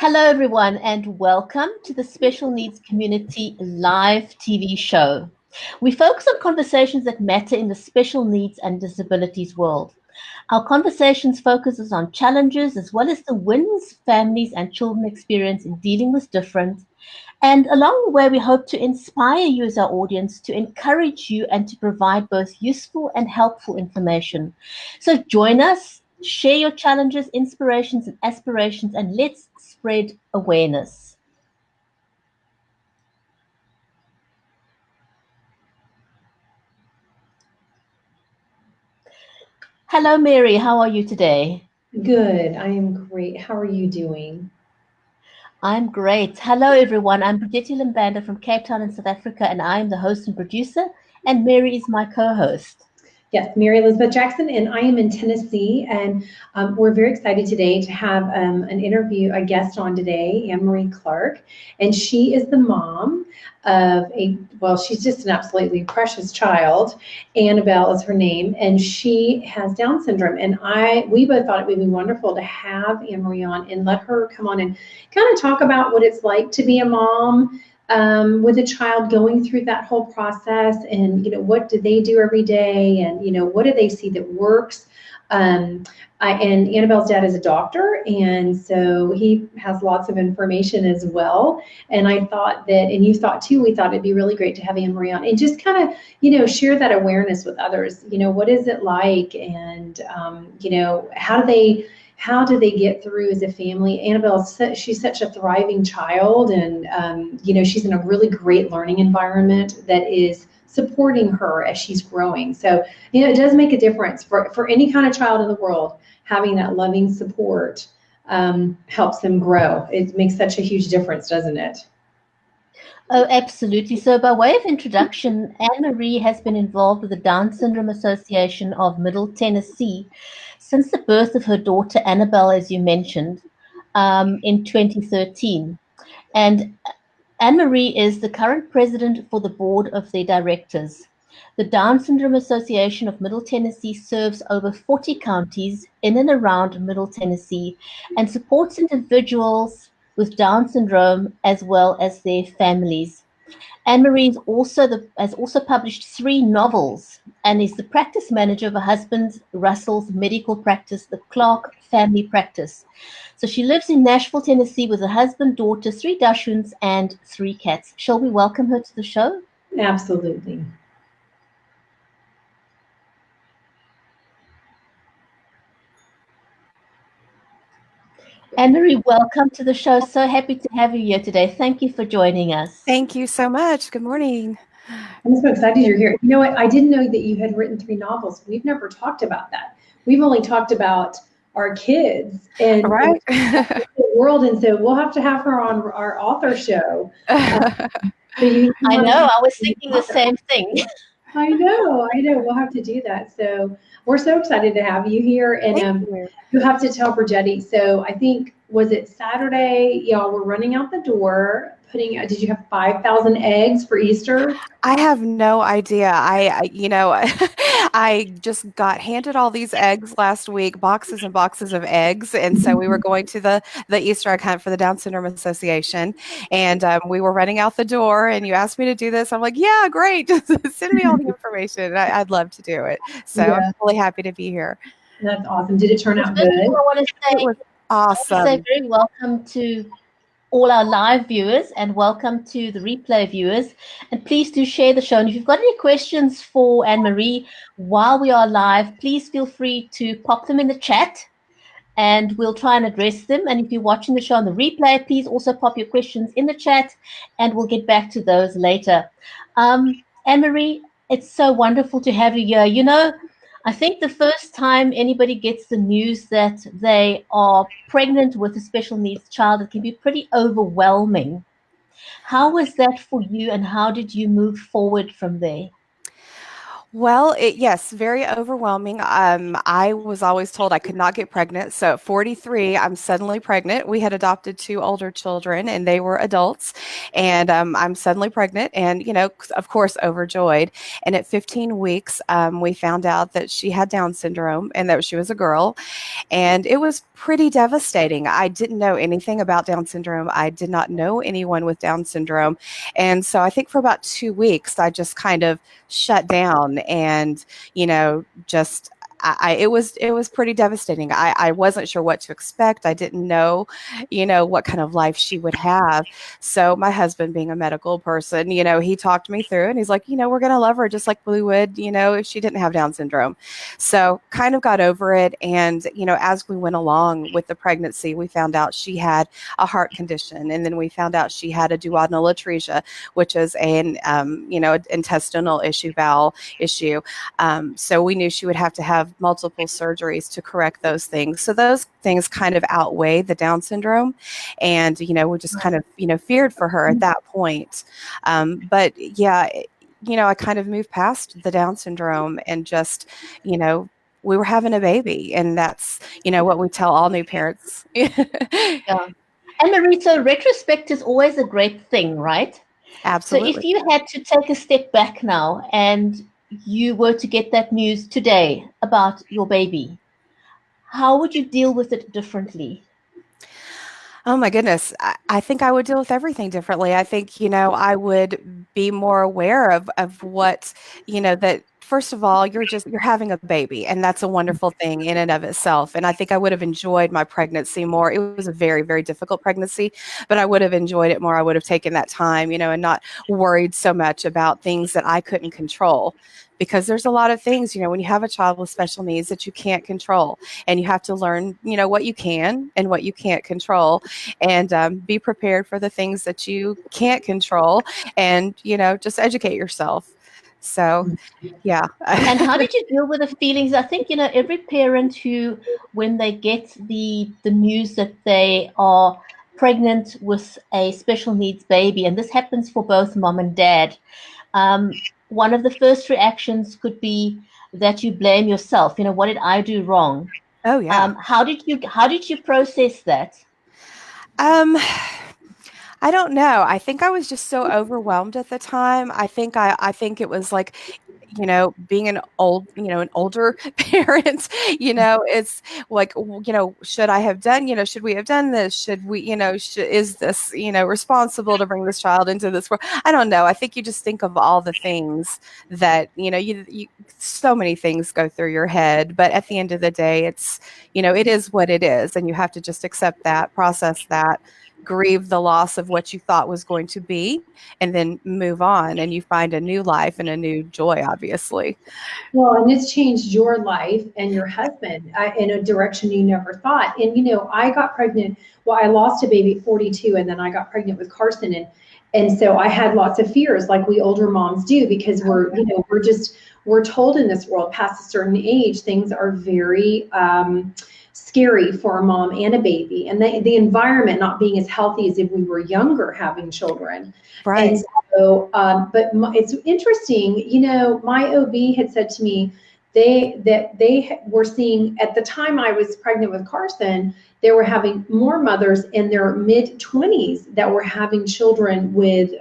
Hello, everyone, and welcome to the Special Needs Community live TV show. We focus on conversations that matter in the special needs and disabilities world. Our conversations focuses on challenges as well as the wins families and children experience in dealing with different. And along the way, we hope to inspire you as our audience, to encourage you, and to provide both useful and helpful information. So join us, share your challenges, inspirations, and aspirations, and let's spread awareness. Hello, Mary. How are you today? Good. I am great. How are you doing? I'm great. Hello, everyone. I'm Brigitte Limbanda from Cape Town in South Africa, and I am the host and producer, and Mary is my co-host. Yes, Mary Elizabeth Jackson, and I am in Tennessee. And we're very excited today to have an interview, a guest on today, Anne Marie Clark. And she is the mom of she's just an absolutely precious child. Annabelle is her name, and she has Down syndrome. And we both thought it would be wonderful to have Anne Marie on and let her come on and kind of talk about what it's like to be a mom with a child going through that whole process, and what do they do every day, and what do they see that works. And Annabelle's dad is a doctor, and so he has lots of information as well. And I thought that, and you thought too, we thought it'd be really great to have Anne Marie on and just kind of share that awareness with others. What is it like, and how do they get through as a family? Annabelle, she's such a thriving child, and she's in a really great learning environment that is supporting her as she's growing. So it does make a difference for any kind of child in the world. Having that loving support helps them grow. It makes such a huge difference, doesn't it? Oh, absolutely. So, by way of introduction, Anne Marie has been involved with the Down Syndrome Association of Middle Tennessee since the birth of her daughter Annabelle, as you mentioned, in 2013. And Anne Marie is the current president for the board of their directors. The Down Syndrome Association of Middle Tennessee serves over 40 counties in and around Middle Tennessee and supports individuals with Down syndrome as well as their families. Anne Marie has also published 3 novels and is the practice manager of her husband Russell's medical practice, the Clark Family Practice. So she lives in Nashville, Tennessee with a husband, daughter, 3 Dachshunds, and 3 cats. Shall we welcome her to the show? Absolutely. Anne Marie, welcome to the show. So happy to have you here today. Thank you for joining us. Thank you so much. Good morning. I'm so excited you're here. You know what? I didn't know that you had written 3 novels. We've never talked about that. We've only talked about our kids and the world, and so we'll have to have her on our author show. I know. I was thinking the same thing. I know. We'll have to do that. So we're so excited to have you here, and you have to tell Brigitte. So I think, was it Saturday? Y'all were running out the door. Did you have 5,000 eggs for Easter? I have no idea. I just got handed all these eggs last week, boxes and boxes of eggs. And so we were going to the Easter egg hunt for the Down Syndrome Association. And we were running out the door, and you asked me to do this. I'm like, yeah, great. Just send me all the information. I'd love to do it. So yeah. I'm really happy to be here. That's awesome. Did it turn out good? I want to say, it was awesome. I want to say very welcome to all our live viewers, and welcome to the replay viewers. And please do share the show. And if you've got any questions for Anne Marie while we are live, please feel free to pop them in the chat and we'll try and address them. And if you're watching the show on the replay, please also pop your questions in the chat and we'll get back to those later. Anne Marie, it's so wonderful to have you here. I think the first time anybody gets the news that they are pregnant with a special needs child, it can be pretty overwhelming. How was that for you, and how did you move forward from there? Well, yes, very overwhelming. I was always told I could not get pregnant. So at 43, I'm suddenly pregnant. We had adopted two older children and they were adults. And I'm suddenly pregnant and, of course, overjoyed. And at 15 weeks, we found out that she had Down syndrome and that she was a girl. And it was pretty devastating. I didn't know anything about Down syndrome. I did not know anyone with Down syndrome. And so I think for about 2 weeks, I just kind of shut down and, just it was pretty devastating. I wasn't sure what to expect. I didn't know, what kind of life she would have. So my husband, being a medical person, he talked me through and he's like, we're going to love her just like we would, if she didn't have Down syndrome. So kind of got over it. And, as we went along with the pregnancy, we found out she had a heart condition. And then we found out she had a duodenal atresia, which is intestinal issue, bowel issue. So we knew she would have to have multiple surgeries to correct those things. So those things kind of outweigh the Down syndrome. And, we just kind of, feared for her at that point. But yeah, I kind of moved past the Down syndrome and just, we were having a baby. And that's, what we tell all new parents. Yeah. And Marie, so retrospect is always a great thing, right? So if Absolutely. you had to take a step back now and you were to get that news today about your baby, how would you deal with it differently? Oh my goodness. I think I would deal with everything differently. I think, I would be more aware of what, that first of all, you're having a baby and that's a wonderful thing in and of itself. And I think I would have enjoyed my pregnancy more. It was a very, very difficult pregnancy, but I would have enjoyed it more. I would have taken that time, and not worried so much about things that I couldn't control. Because there's a lot of things, when you have a child with special needs that you can't control, and you have to learn, what you can and what you can't control, and be prepared for the things that you can't control, and just educate yourself. So yeah. And how did you deal with the feelings? I think, every parent who, when they get the news that they are pregnant with a special needs baby, and this happens for both mom and dad, one of the first reactions could be that you blame yourself. What did I do wrong? Oh yeah. How did you process that? um I don't know. I think I was just so overwhelmed at the time. I think it was like, being an older parent, it's like, should I have done, should we have done this? Should we, is this, responsible to bring this child into this world? I don't know. I think you just think of all the things that, so many things go through your head, but at the end of the day, it's, it is what it is. And you have to just accept that, process that, grieve the loss of what you thought was going to be, and then move on, and you find a new life and a new joy, obviously. Well, and it's changed your life and your husband in a direction you never thought. And I got pregnant. Well, I lost a baby at 42, and then I got pregnant with Carson, and so I had lots of fears, like we older moms do, because we're told in this world past a certain age things are very scary for a mom and a baby, and the environment not being as healthy as if we were younger having children. Right. And so, it's interesting, my OB had said to me, they were seeing, at the time I was pregnant with Carson, they were having more mothers in their mid-20s that were having children with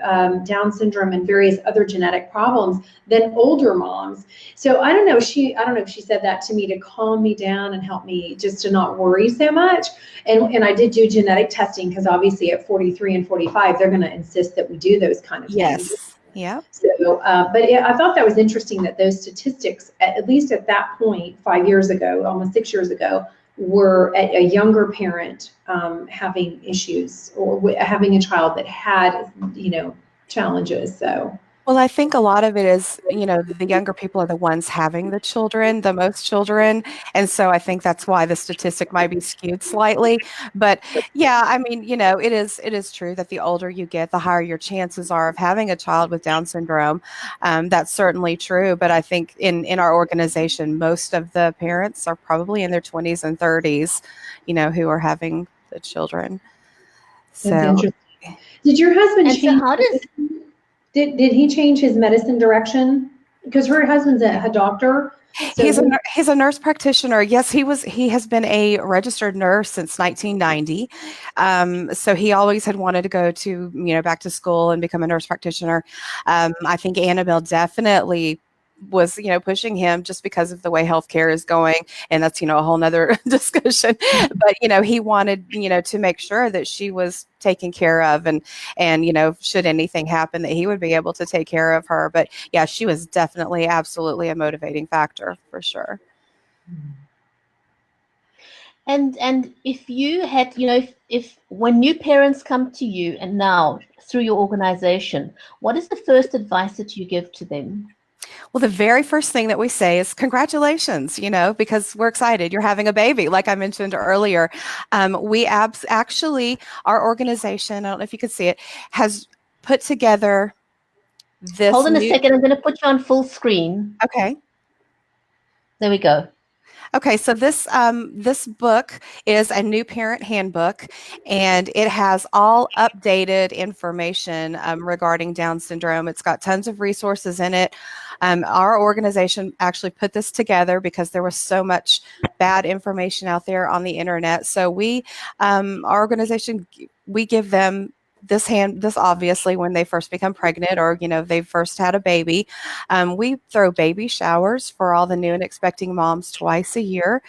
Down syndrome and various other genetic problems than older moms. So I don't know if she said that to me to calm me down and help me just to not worry so much. And I did do genetic testing, because obviously at 43 and 45, they're going to insist that we do those kind of things. Yes. Yeah. So, but I thought that was interesting that those statistics, at least at that point, 5 years ago, almost 6 years ago, were a younger parent having issues, or having a child that had, challenges. So. Well, I think a lot of it is, the younger people are the ones having the most children. And so I think that's why the statistic might be skewed slightly. But yeah, I mean, it is true that the older you get, the higher your chances are of having a child with Down syndrome. That's certainly true. But I think in our organization, most of the parents are probably in their 20s and 30s, who are having the children. That's So, interesting. Did your husband And so change? how does Did he change his medicine direction? because her husband's a doctor. So He's a nurse practitioner. Yes, he has been a registered nurse since 1990. So he always had wanted to go to, back to school and become a nurse practitioner. I think Annabelle definitely was, pushing him just because of the way healthcare is going. And that's, a whole nother discussion. But, he wanted, to make sure that she was taken care of and, should anything happen that he would be able to take care of her. But yeah, she was definitely absolutely a motivating factor for sure. And if you had, if when new parents come to you and now through your organization, what is the first advice that you give to them? Well, the very first thing that we say is congratulations, because we're excited. You're having a baby, like I mentioned earlier. Actually, our organization, I don't know if you could see it, has put together this. Hold on a second. I'm going to put you on full screen. Okay. There we go. Okay, so this book is a new parent handbook, and it has all updated information regarding Down syndrome. It's got tons of resources in it. Our organization actually put this together because there was so much bad information out there on the internet. So our organization, we give them this obviously when they first become pregnant or they first had a baby. We throw baby showers for all the new and expecting moms twice a year.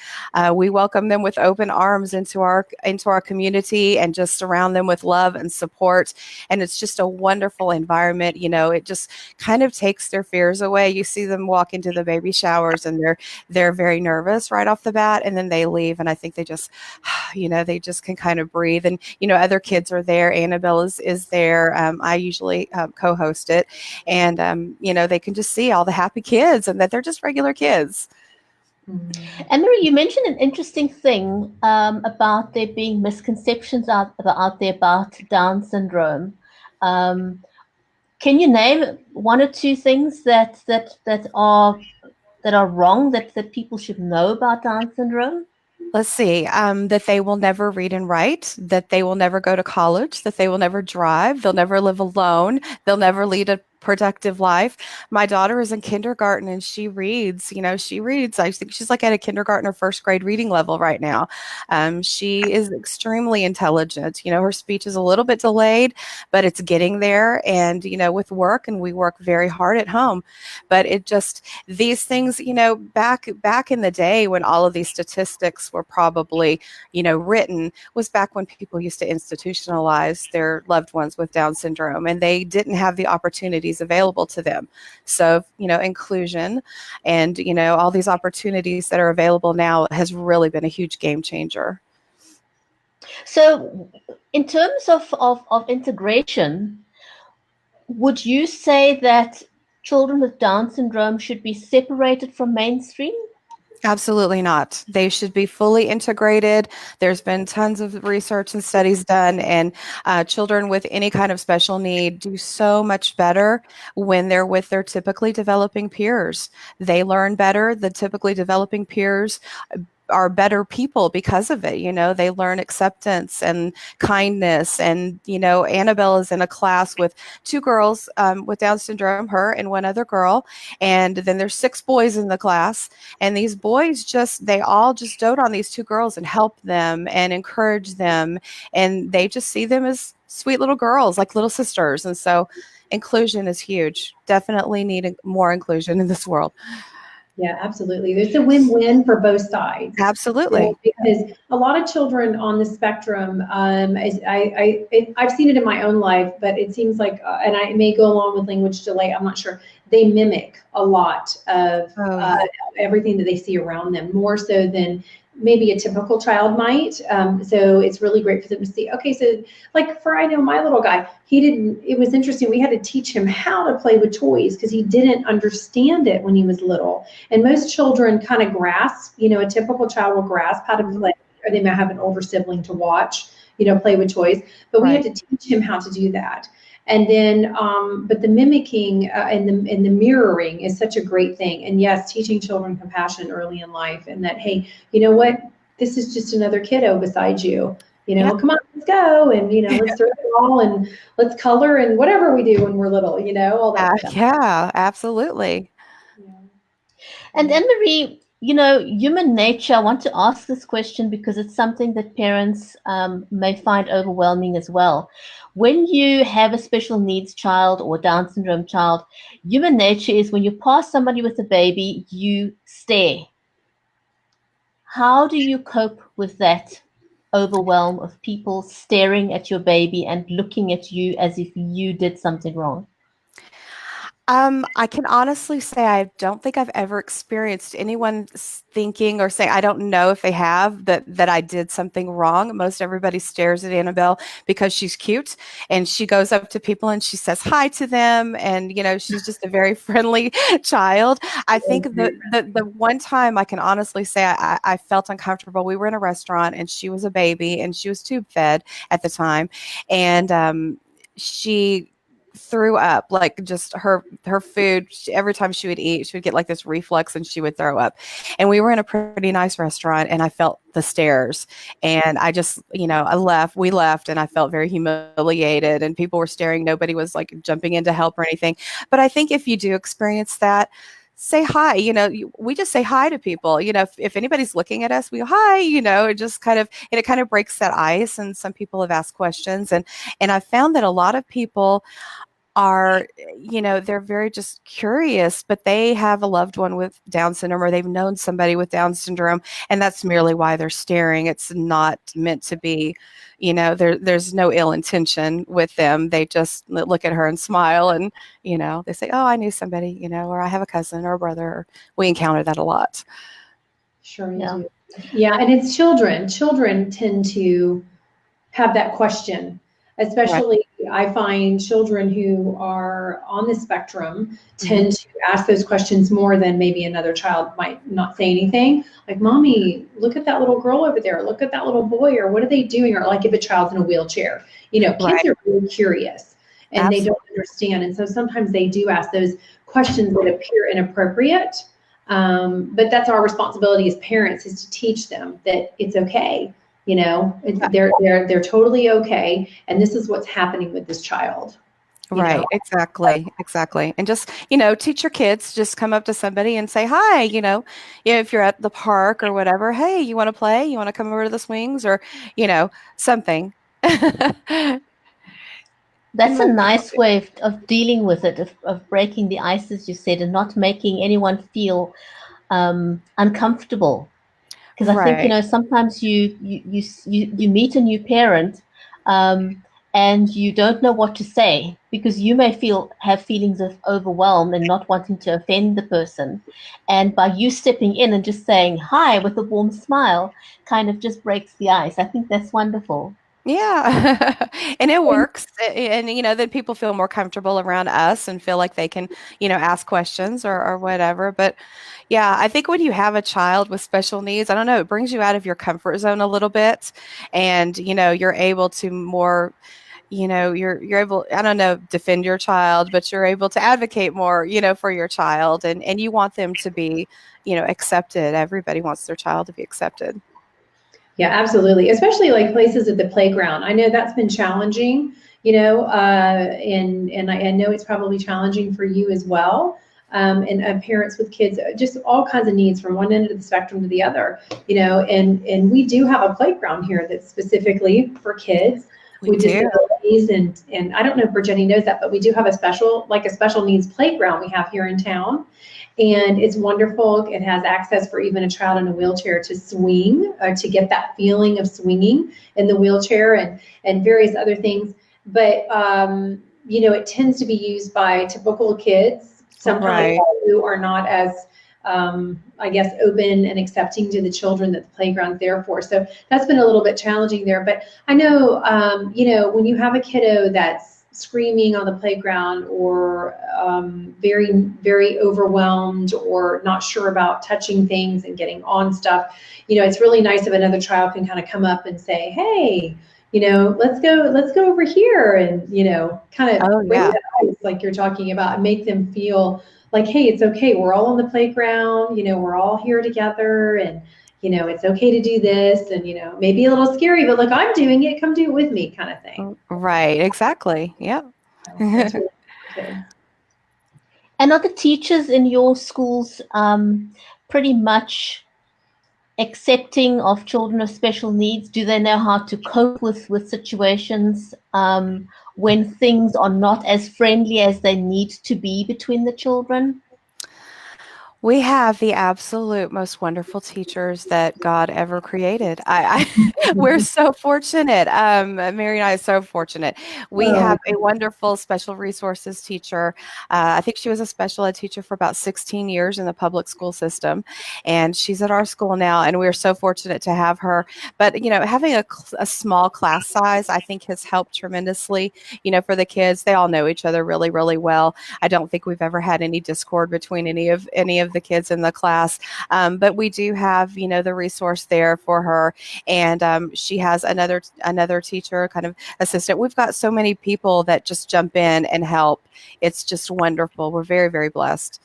We welcome them with open arms into our community and just surround them with love and support, and it's just a wonderful environment. It just kind of takes their fears away. You see them walk into the baby showers and they're very nervous right off the bat, and then they leave, and I think they just they just can kind of breathe. And other kids are there. Annabelle is there. I usually co-host it, and they can just see all the happy kids and that they're just regular kids. Anne-Marie, you mentioned an interesting thing about there being misconceptions out there about Down syndrome. Can you name one or two things that are wrong that people should know about Down syndrome? Let's see, that they will never read and write, that they will never go to college, that they will never drive, they'll never live alone, they'll never lead a productive life. My daughter is in kindergarten and she reads. I think she's like at a kindergarten or first grade reading level right now. She is extremely intelligent. Her speech is a little bit delayed, but it's getting there. And, with work, and we work very hard at home, but these things, back in the day when all of these statistics were probably, written, was back when people used to institutionalize their loved ones with Down syndrome, and they didn't have the opportunities available to them. So, inclusion and, all these opportunities that are available now has really been a huge game changer. So in terms of integration, would you say that children with Down syndrome should be separated from mainstream? Absolutely not. They should be fully integrated. There's been tons of research and studies done, and children with any kind of special need do so much better when they're with their typically developing peers. They learn better. The typically developing peers are better people because of it. They learn acceptance and kindness. And, Annabelle is in a class with two girls with Down syndrome, her and one other girl. And then there's 6 boys in the class. And these boys they all just dote on these two girls and help them and encourage them. And they just see them as sweet little girls, like little sisters. And so inclusion is huge. Definitely need more inclusion in this world. Yeah, absolutely. There's a win-win for both sides. Absolutely. Because a lot of children on the spectrum, I've seen it in my own life, but it seems like, and I may go along with language delay, I'm not sure, they mimic a lot of everything that they see around them, more so than maybe a typical child might. So it's really great for them to see, okay, so like I know my little guy, it was interesting. We had to teach him how to play with toys because he didn't understand it when he was little. And most children kind of grasp, a typical child will grasp how to play, or they might have an older sibling to watch, play with toys, but we had to teach him how to do that. And then, but the mimicking and the mirroring is such a great thing. And yes, teaching children compassion early in life, and that, hey, you know what? This is just another kiddo beside you. Come on, let's go, and let's throw the ball and let's color and whatever we do when we're little. All that stuff. Yeah, absolutely. And Anne-Marie, human nature, I want to ask this question because it's something that parents may find overwhelming as well. When you have a special needs child or Down syndrome child, human nature is when you pass somebody with a baby, you stare. How do you cope with that overwhelm of people staring at your baby and looking at you as if you did something wrong? I can honestly say I don't think I've ever experienced anyone thinking or saying, I don't know if they have, that I did something wrong. Most everybody stares at Annabelle because she's cute, and she goes up to people and she says hi to them, and she's just a very friendly child. I think the one time I can honestly say I felt uncomfortable. We were in a restaurant and she was a baby and she was tube fed at the time, and she threw up, like, just her food. Every time she would eat, she would get like this reflux and she would throw up. And we were in a pretty nice restaurant and I felt the stares, and I just, we left and I felt very humiliated, and people were staring. Nobody was like jumping in to help or anything. But I think if you do experience that, say hi. We just say hi to people. If anybody's looking at us, we go hi. It just kind of breaks that ice. And some people have asked questions, and I found that a lot of people are, they're very just curious, but they have a loved one with Down syndrome, or they've known somebody with Down syndrome, and that's merely why they're staring. It's not meant to be, there's no ill intention with them. They just look at her and smile, and, they say, oh, I knew somebody, or I have a cousin or a brother. We encounter that a lot. Sure you do. Yeah, and it's children. Children tend to have that question. Especially, I find children who are on the spectrum tend to ask those questions more than maybe another child might not say anything. Like, mommy, look at that little girl over there. Look at that little boy, or what are they doing? Or like if a child's in a wheelchair. Kids are really curious and they don't understand. And so sometimes they do ask those questions that appear inappropriate. But that's our responsibility as parents, is to teach them that it's okay. They're totally okay, and this is what's happening with this child. Right, exactly. And just, teach your kids, just come up to somebody and say hi, if you're at the park or whatever, hey, you want to play? You want to come over to the swings, or, something. That's a nice way of dealing with it, of breaking the ice, as you said, and not making anyone feel uncomfortable. Because I think, sometimes you meet a new parent, and you don't know what to say, because you may have feelings of overwhelm and not wanting to offend the person. And by you stepping in and just saying hi with a warm smile kind of just breaks the ice. I think that's wonderful. Yeah. And it works. And, then people feel more comfortable around us and feel like they can, ask questions or whatever. But yeah, I think when you have a child with special needs, I don't know, it brings you out of your comfort zone a little bit. And, you're able to more, you're able, I don't know, defend your child, but you're able to advocate more, for your child. And you want them to be, accepted. Everybody wants their child to be accepted. Yeah, absolutely. Especially like places at the playground. I know that's been challenging, and I know it's probably challenging for you as well. And parents with kids, just all kinds of needs from one end of the spectrum to the other, and we do have a playground here that's specifically for kids with disabilities. And I don't know if Virginia knows that, but we do have a special needs playground we have here in town. And it's wonderful. It has access for even a child in a wheelchair to swing, to get that feeling of swinging in the wheelchair, and various other things. But, it tends to be used by typical kids, sometimes who are not as, I guess, open and accepting to the children that the playground's there for. So that's been a little bit challenging there. But I know, when you have a kiddo that's screaming on the playground, or very, very overwhelmed, or not sure about touching things and getting on stuff, it's really nice if another child can kind of come up and say, hey, let's go over here, and, kind of break the ice like you're talking about, and make them feel like, hey, it's okay. We're all on the playground, we're all here together, and, it's okay to do this, and, maybe a little scary, but look, I'm doing it. Come do it with me, kind of thing. Right. Exactly. Yeah. That's really good. And are the teachers in your schools pretty much accepting of children of special needs? Do they know how to cope with situations when things are not as friendly as they need to be between the children? We have the absolute most wonderful teachers that God ever created. We're so fortunate. Mary and I are so fortunate. We Oh, have a wonderful special resources teacher. I think she was a special ed teacher for about 16 years in the public school system, and she's at our school now. And we're so fortunate to have her. But having a small class size, I think, has helped tremendously. For the kids, they all know each other really, really well. I don't think we've ever had any discord between any of the kids in the class. But we do have, the resource there for her, and she has another teacher, kind of assistant. We've got so many people that just jump in and help. It's just wonderful. We're very, very blessed.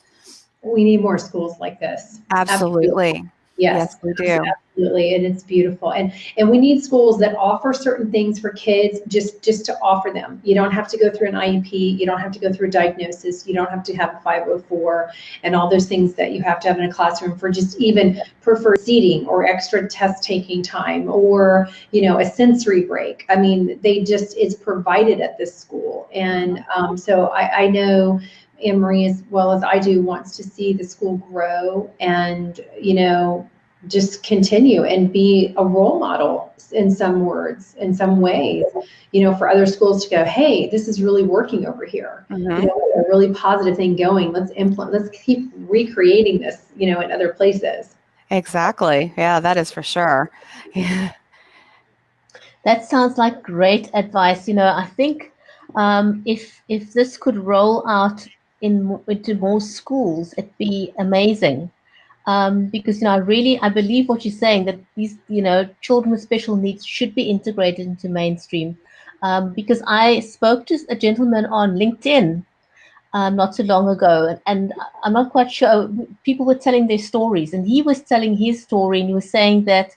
we need more schools like this. Absolutely. Absolutely. Yes, Yes, we do. absolutely, and it's beautiful. And we need schools that offer certain things for kids, just to offer them. You don't have to go through an IEP. You don't have to go through a diagnosis. You don't have to have a 504 and all those things that you have to have in a classroom for just even preferred seating or extra test taking time or a sensory break. I mean, it's provided at this school, and so I know Anne Marie, as well as I do, wants to see the school grow and just continue and be a role model in some words, in some ways, for other schools to go, hey, this is really working over here. Mm-hmm. A really positive thing going. Let's keep recreating this, in other places. Exactly. Yeah, that is for sure. Yeah. That sounds like great advice. I think if this could roll out into more schools, it'd be amazing. Because I believe what you're saying, that these children with special needs should be integrated into mainstream. Because I spoke to a gentleman on LinkedIn not too long ago, and I'm not quite sure. People were telling their stories, and he was telling his story, and he was saying that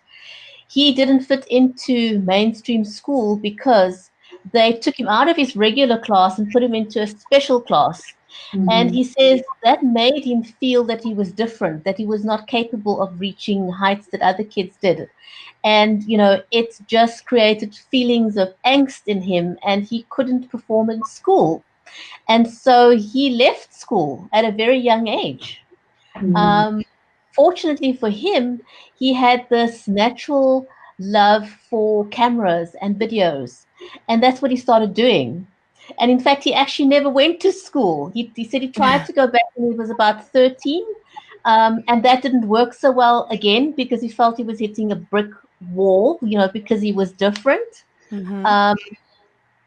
he didn't fit into mainstream school because they took him out of his regular class and put him into a special class. And Mm-hmm. he says that made him feel that he was different, that he was not capable of reaching heights that other kids did. And, it just created feelings of angst in him, and he couldn't perform in school. And so he left school at a very young age. Mm-hmm. Um, Fortunately for him, he had this natural love for cameras and videos, and that's what he started doing. And in fact, he actually never went to school. He said he tried to go back when he was about 13, and that didn't work so well again because he felt he was hitting a brick wall, because he was different. Mm-hmm. Um,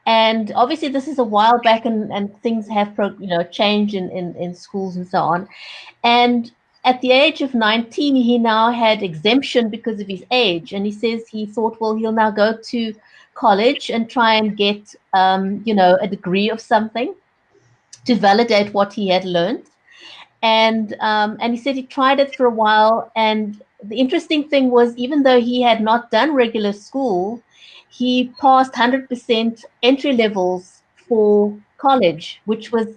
and obviously, this is a while back, and things have changed in schools and so on. And at the age of 19, he now had exemption because of his age. And he says he thought, well, he'll now go to college and try and get, a degree of something to validate what he had learned. And he said he tried it for a while. And the interesting thing was, even though he had not done regular school, he passed 100% entry levels for college, which was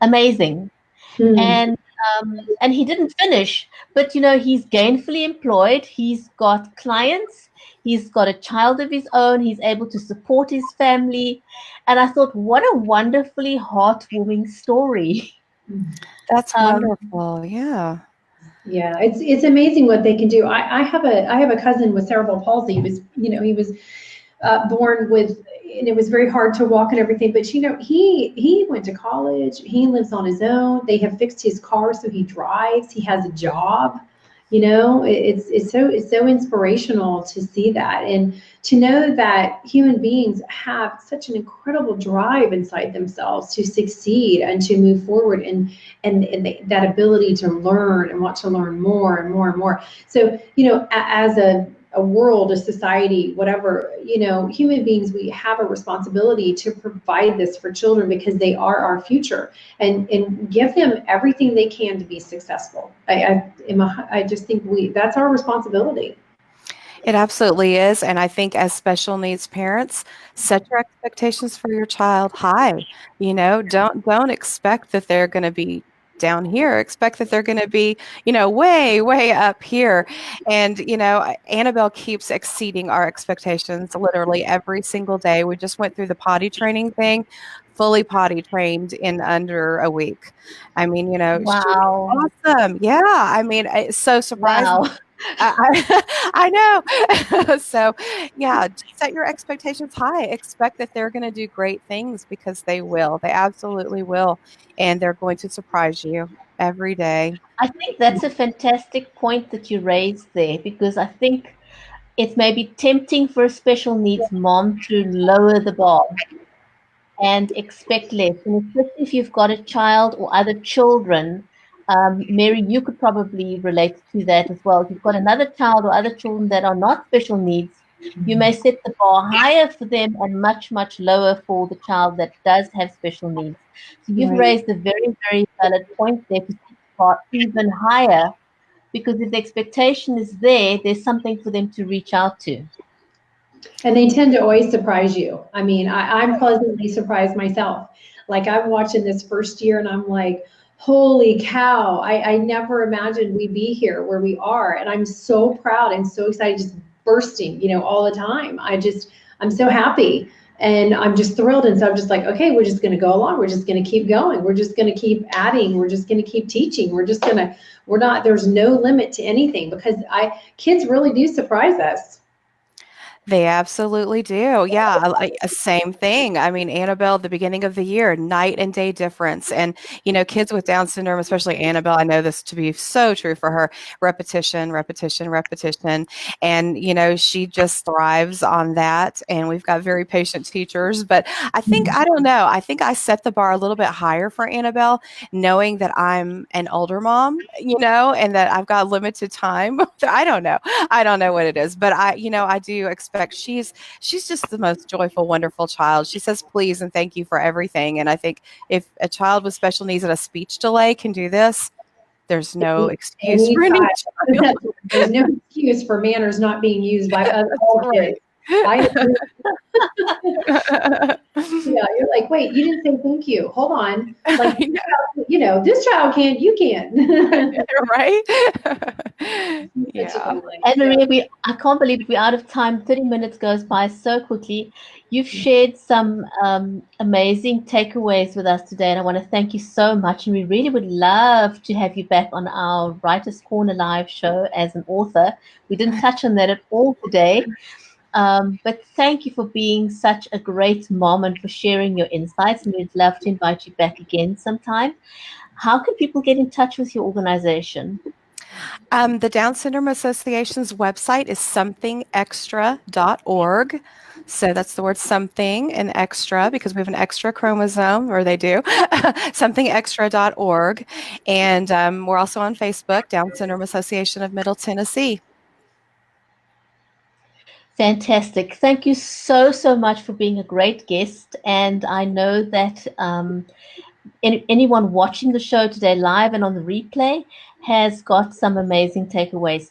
amazing. And he didn't finish, but he's gainfully employed, he's got clients, he's got a child of his own, he's able to support his family. And I thought, what a wonderfully heartwarming story. That's um, wonderful. Yeah. Yeah, it's amazing what they can do. I have a cousin with cerebral palsy. He was born with, and it was very hard to walk and everything. But he went to college. He lives on his own. They have fixed his car so he drives. He has a job. It's so inspirational to see that, and to know that human beings have such an incredible drive inside themselves to succeed and to move forward, and that ability to learn and want to learn more and more and more. So as a world, a society, whatever, human beings, we have a responsibility to provide this for children because they are our future, and give them everything they can to be successful. I just think that's our responsibility. It absolutely is. And I think as special needs parents, set your expectations for your child high. Don't expect that they're going to be down here. Expect that they're going to be, way, way up here. And, Annabelle keeps exceeding our expectations literally every single day. We just went through the potty training thing, fully potty trained in under a week. I mean, she's Wow. awesome. Yeah. I mean, it's so surprising. Wow. I know. So, yeah, just set your expectations high. Expect that they're going to do great things because they will. They absolutely will. And they're going to surprise you every day. I think that's a fantastic point that you raised there because I think it may be tempting for a special needs mom to lower the bar and expect less. And especially if you've got a child or other children, Mary, you could probably relate to that as well. If you've got another child or other children that are not special needs, you may set the bar higher for them and much, much lower for the child that does have special needs. So you've Right. raised a very, very valid point there to set the bar even higher because if the expectation is there, there's something for them to reach out to. And they tend to always surprise you. I mean, I'm pleasantly surprised myself. Like I'm watching this first year and I'm like, holy cow, I never imagined we'd be here where we are. And I'm so proud and so excited, just bursting, all the time. I'm so happy and I'm just thrilled. And so I'm just like, okay, we're just going to go along. We're just going to keep going. We're just going to keep adding. We're just going to keep teaching. There's no limit to anything because kids really do surprise us. They absolutely do. Yeah, same thing. I mean, Annabelle, the beginning of the year, night and day difference. And, kids with Down syndrome, especially Annabelle, I know this to be so true for her, repetition, repetition, repetition. And, she just thrives on that. And we've got very patient teachers. But I don't know, I think I set the bar a little bit higher for Annabelle, knowing that I'm an older mom, and that I've got limited time. I don't know. I don't know what it is, but I do expect she's just the most joyful, wonderful child. She says please and thank you for everything. And I think if a child with special needs and a speech delay can do this, there's no excuse for any child. There's no excuse for manners not being used by all kids. I agree. Yeah, you're like, wait, you didn't say thank you. Hold on. Like, this child can, you can. Right? Yeah. And Maria, I can't believe we're out of time. 30 minutes goes by so quickly. You've shared some amazing takeaways with us today, and I want to thank you so much. And we really would love to have you back on our Writers Corner live show as an author. We didn't touch on that at all today. But thank you for being such a great mom and for sharing your insights. And we'd love to invite you back again sometime. How can people get in touch with your organization? The Down Syndrome Association's website is somethingextra.org. So that's the word something and extra because we have an extra chromosome, or they do, somethingextra.org. And we're also on Facebook, Down Syndrome Association of Middle Tennessee. Fantastic. Thank you so, so much for being a great guest. And I know that anyone watching the show today live and on the replay has got some amazing takeaways.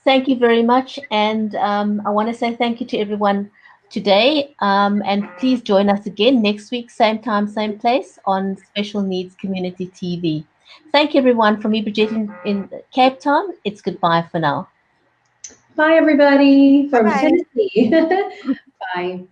Thank you very much. And I want to say thank you to everyone today. And please join us again next week, same time, same place on Special Needs Community TV. Thank you, everyone. From me, Bridget in Cape Town, it's goodbye for now. Bye, everybody from Bye-bye. Tennessee. Bye.